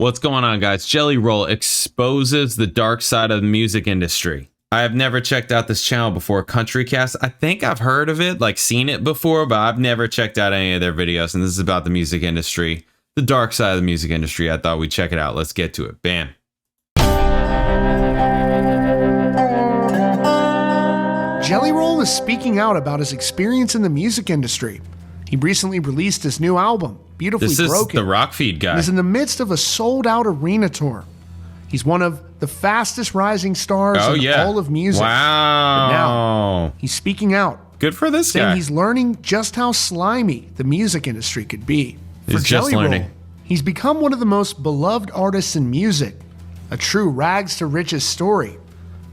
What's going on, guys? Jelly Roll exposes the dark side of the music industry. I have never checked out this channel before, Country Cast. I think I've heard of it, like seen it before, but I've never checked out any of their videos. And this is about the music industry, the dark side of the music industry. I thought we'd check it out. Let's get to it. Bam. Jelly Roll is speaking out about his experience in the music industry. He recently released his new album, Beautifully Broken. This is the Rock Feed guy. He's in the midst of a sold-out arena tour. He's one of the fastest rising stars in all of music. Wow. But now, he's speaking out. Good for this guy. Saying he's learning just how slimy the music industry could be. For Jelly Roll, he's become one of the most beloved artists in music. A true rags to riches story.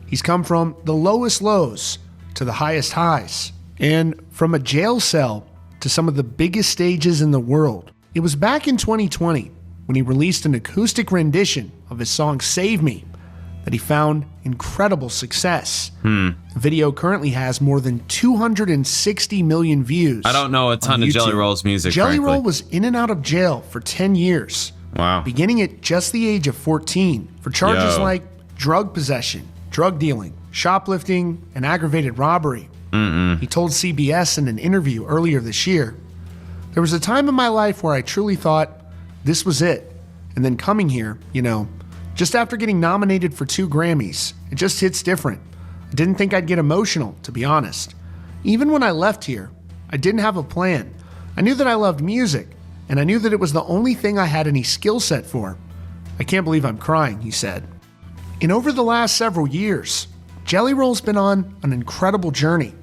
He's come from the lowest lows to the highest highs. And from a jail cell to some of the biggest stages in the world. It was back in 2020 when he released an acoustic rendition of his song Save Me that he found incredible success. The video currently has more than 260 million views. I don't know a ton of Jelly Roll's music, Jelly frankly. Roll was in and out of jail for 10 years. Wow. Beginning at just the age of 14 for charges like drug possession, drug dealing, shoplifting, and aggravated robbery. He told CBS in an interview earlier this year, "There was a time in my life where I truly thought this was it. And then coming here, just after getting nominated for 2 Grammys, it just hits different. I didn't think I'd get emotional, to be honest. Even when I left here, I didn't have a plan. I knew that I loved music, and I knew that it was the only thing I had any skill set for. I can't believe I'm crying," he said. And over the last several years, Jelly Roll's been on an incredible journey.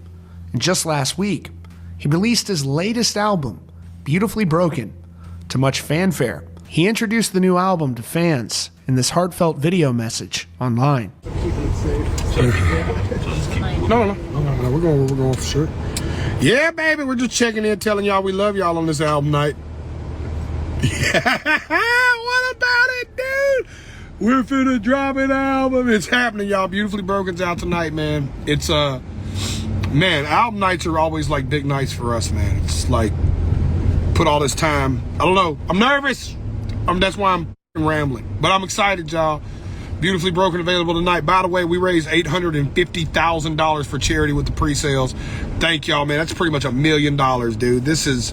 And just last week, he released his latest album, Beautifully Broken, to much fanfare. He introduced the new album to fans in this heartfelt video message online. No, we're going for sure. Yeah, baby, we're just checking in, telling y'all we love y'all on this album night. Yeah, what about it, dude? We're finna drop an album. It's happening, y'all. Beautifully Broken's out tonight, man. It's man, album nights are always like big nights for us, man. It's like put all this time. I don't know. I'm nervous. That's why I'm rambling. But I'm excited, y'all. Beautifully Broken available tonight. By the way, we raised $850,000 for charity with the pre-sales. Thank y'all, man. That's pretty much $1 million, dude. This is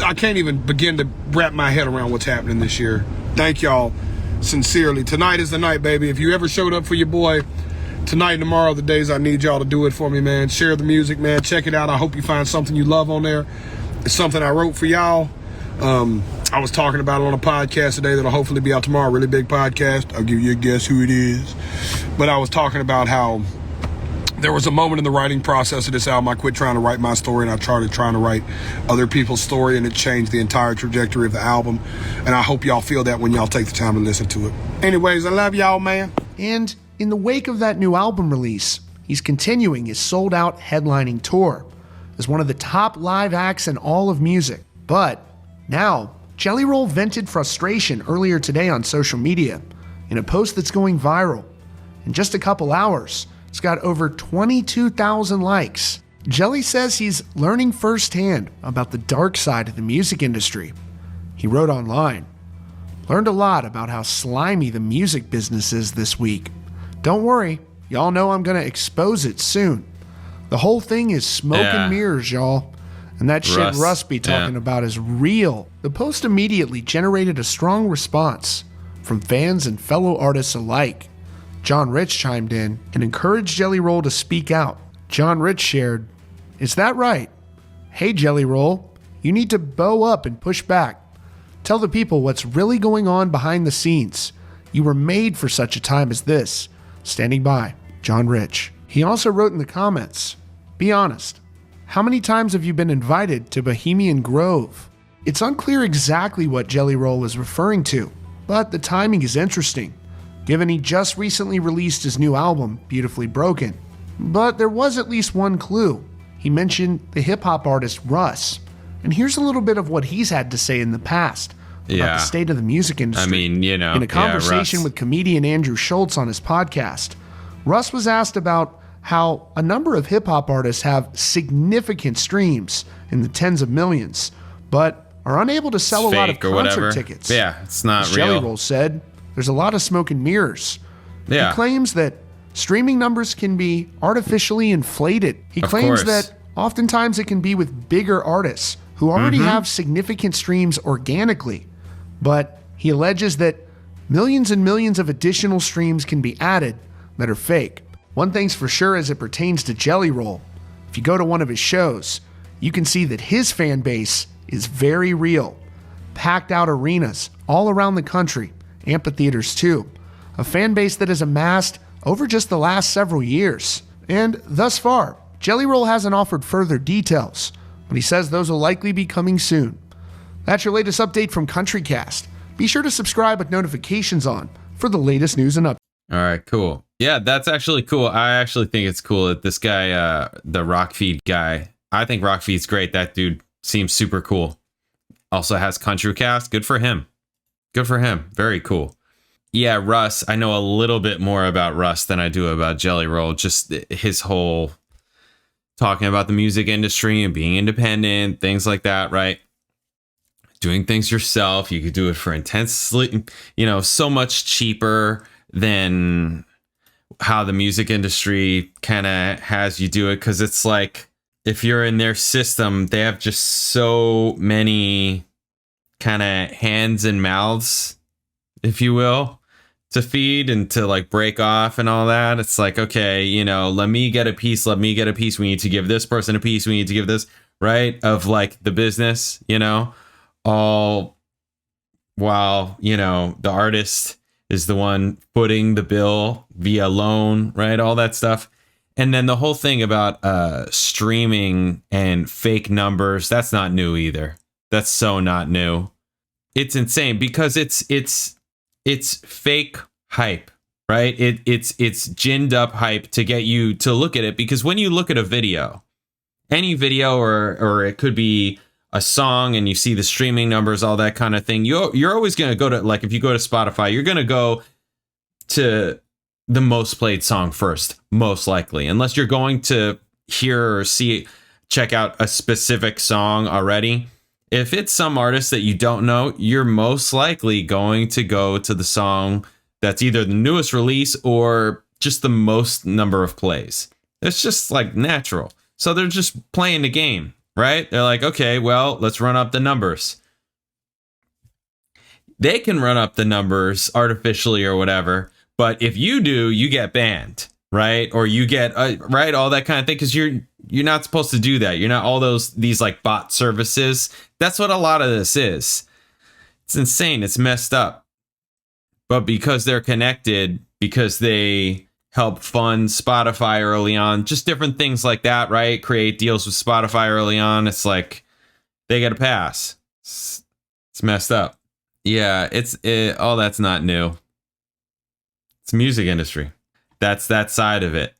I can't even begin to wrap my head around what's happening this year. Thank y'all sincerely. Tonight is the night, baby. If you ever showed up for your boy, tonight and tomorrow are the days I need y'all to do it for me, man. Share the music, man. Check it out. I hope you find something you love on there. It's something I wrote for y'all. I was talking about it on a podcast today that'll hopefully be out tomorrow. Really big podcast. I'll give you a guess who it is. But I was talking about how there was a moment in the writing process of this album. I quit trying to write my story and I started trying to write other people's story, and it changed the entire trajectory of the album. And I hope y'all feel that when y'all take the time to listen to it. Anyways, I love y'all, man. And in the wake of that new album release, he's continuing his sold-out headlining tour as one of the top live acts in all of music. But now, Jelly Roll vented frustration earlier today on social media in a post that's going viral. In just a couple hours, it's got over 22,000 likes. Jelly says he's learning firsthand about the dark side of the music industry. He wrote online, "Learned a lot about how slimy the music business is this week. Don't worry, y'all know I'm gonna expose it soon. The whole thing is smoke and mirrors, y'all. And that shit Russ be talking about is real." The post immediately generated a strong response from fans and fellow artists alike. John Rich chimed in and encouraged Jelly Roll to speak out. John Rich shared, "Is that right? Hey Jelly Roll, you need to bow up and push back. Tell the people what's really going on behind the scenes. You were made for such a time as this. Standing by, John Rich." He also wrote in the comments, "Be honest. How many times have you been invited to Bohemian Grove?" It's unclear exactly what Jelly Roll was referring to, but the timing is interesting, given he just recently released his new album, Beautifully Broken. But there was at least one clue. He mentioned the hip-hop artist Russ. And here's a little bit of what he's had to say in the past about the state of the music industry. I mean, in a conversation with comedian Andrew Schultz on his podcast, Russ was asked about how a number of hip-hop artists have significant streams in the tens of millions, but are unable to sell a lot of fake or concert whatever. tickets. Yeah, it's not As real. Jelly Roll said, there's a lot of smoke and mirrors. Yeah. He claims that streaming numbers can be artificially inflated. He Of claims course. that oftentimes it can be with bigger artists who already have significant streams organically. But he alleges that millions and millions of additional streams can be added that are fake. One thing's for sure as it pertains to Jelly Roll. If you go to one of his shows, you can see that his fan base is very real. Packed out arenas all around the country, amphitheaters too. A fan base that has amassed over just the last several years. And thus far, Jelly Roll hasn't offered further details, but he says those will likely be coming soon. That's your latest update from CountryCast. Be sure to subscribe with notifications on for the latest news and updates. All right, cool. Yeah, that's actually cool. I actually think it's cool that this guy, the Rockfeed guy, I think Rockfeed's great. That dude seems super cool. Also has CountryCast. Good for him. Good for him. Very cool. Yeah, Russ. I know a little bit more about Russ than I do about Jelly Roll. Just his whole talking about the music industry and being independent, things like that, right? Doing things yourself. You could do it for intensely, so much cheaper than how the music industry kind of has you do it. Because it's like, if you're in their system, they have just so many kind of hands and mouths, if you will, to feed and to like break off and all that. It's like, okay, let me get a piece. We need to give this person a piece. We need to give this, right? Of like the business, all while, the artist is the one footing the bill via loan, right? All that stuff. And then the whole thing about streaming and fake numbers, that's not new either. That's so not new. It's insane because it's fake hype, right? It's ginned up hype to get you to look at it, because when you look at a video, any video or it could be a song and you see the streaming numbers, all that kind of thing, you're always going to go to, like, if you go to Spotify, you're going to go to the most played song first, most likely, unless you're going to hear or check out a specific song already. If it's some artist that you don't know, you're most likely going to go to the song that's either the newest release or just the most number of plays. It's just like natural. So they're just playing the game, right? They're like, okay, well, let's run up the numbers. They can run up the numbers artificially or whatever, but if you do, you get banned, right? Or you get right, all that kind of thing, because you're not supposed to do that. You're not all these like bot services. That's what a lot of this is. It's insane. It's messed up. But because they're connected, because they help fund Spotify early on, just different things like that, right? Create deals with Spotify early on. It's like they get a pass. It's messed up. Yeah, all that's not new. It's music industry. That's that side of it.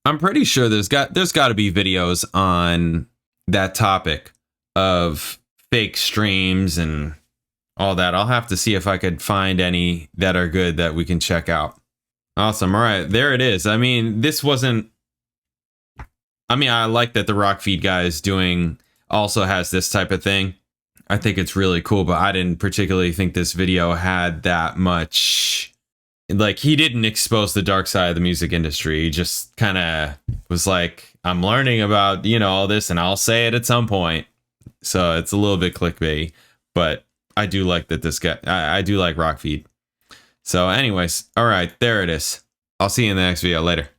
I'm pretty sure there's got to be videos on that topic of fake streams and all that. I'll have to see if I could find any that are good that we can check out. Awesome. All right, there it is. I mean, I like that the Rockfeed guy is also has this type of thing. I think it's really cool, but I didn't particularly think this video had that much. Like, he didn't expose the dark side of the music industry. He just kind of was like, I'm learning about, all this, and I'll say it at some point. So it's a little bit clickbait, but I do like that this guy, I do like Rockfeed. So anyways, all right, there it is. I'll see you in the next video later.